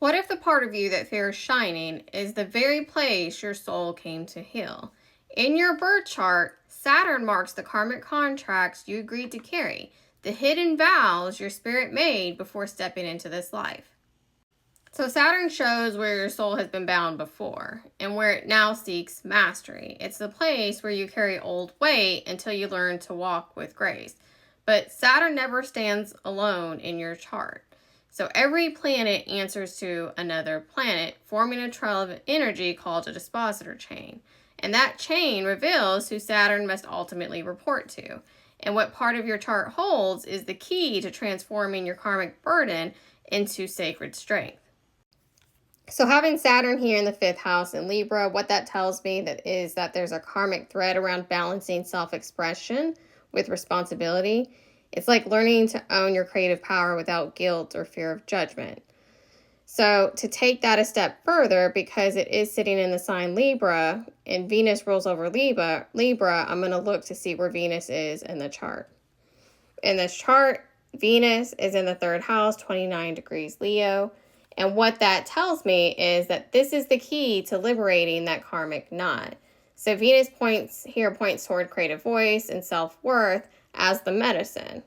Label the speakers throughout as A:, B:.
A: What if the part of you that fears shining is the very place your soul came to heal? In your birth chart, Saturn marks the karmic contracts you agreed to carry, the hidden vows your spirit made before stepping into this life. So Saturn shows where your soul has been bound before and where it now seeks mastery. It's the place where you carry old weight until you learn to walk with grace. But Saturn never stands alone in your chart. So every planet answers to another planet, forming a trail of energy called a dispositor chain. And that chain reveals who Saturn must ultimately report to. And what part of your chart holds is the key to transforming your karmic burden into sacred strength. So having Saturn here in the 5th house in Libra, what that tells me is that there's a karmic thread around balancing self-expression with responsibility. It's like learning to own your creative power without guilt or fear of judgment. So to take that a step further, because it is sitting in the sign Libra and Venus rules over Libra, I'm going to look to see where Venus is in the chart. In this chart, Venus is in the 3rd house, 29 degrees Leo. And what that tells me is that this is the key to liberating that karmic knot. So Venus points toward creative voice and self-worth as the medicine.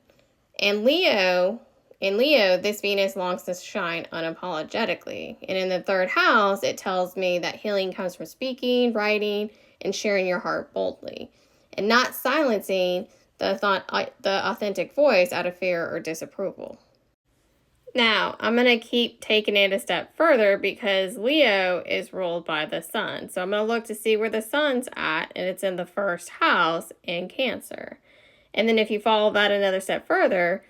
A: And in Leo, this Venus longs to shine unapologetically. And in the 3rd house, it tells me that healing comes from speaking, writing, and sharing your heart boldly, and not silencing the authentic voice out of fear or disapproval. Now, I'm going to keep taking it a step further because Leo is ruled by the sun. So I'm going to look to see where the sun's at, and it's in the 1st house in Cancer. And then if you follow that another step further,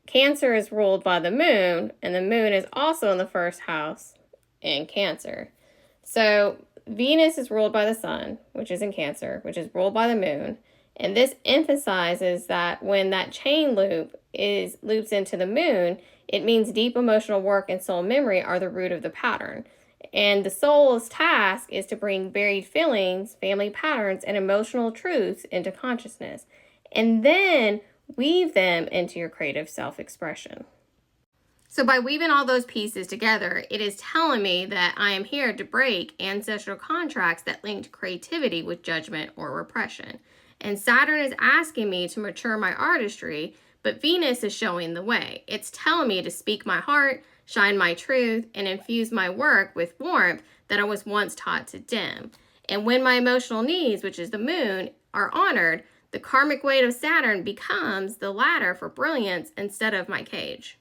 A: Cancer is ruled by the moon, and the moon is also in the 1st house in Cancer. So Venus is ruled by the sun, which is in Cancer, which is ruled by the moon. And this emphasizes that when that chain loops into the moon, it means deep emotional work and soul memory are the root of the pattern. And the soul's task is to bring buried feelings, family patterns, and emotional truths into consciousness, and then weave them into your creative self-expression. So by weaving all those pieces together, it is telling me that I am here to break ancestral contracts that linked creativity with judgment or repression. And Saturn is asking me to mature my artistry, but Venus is showing the way. It's telling me to speak my heart, shine my truth, and infuse my work with warmth that I was once taught to dim. And when my emotional needs, which is the moon, are honored, the karmic weight of Saturn becomes the ladder for brilliance instead of my cage.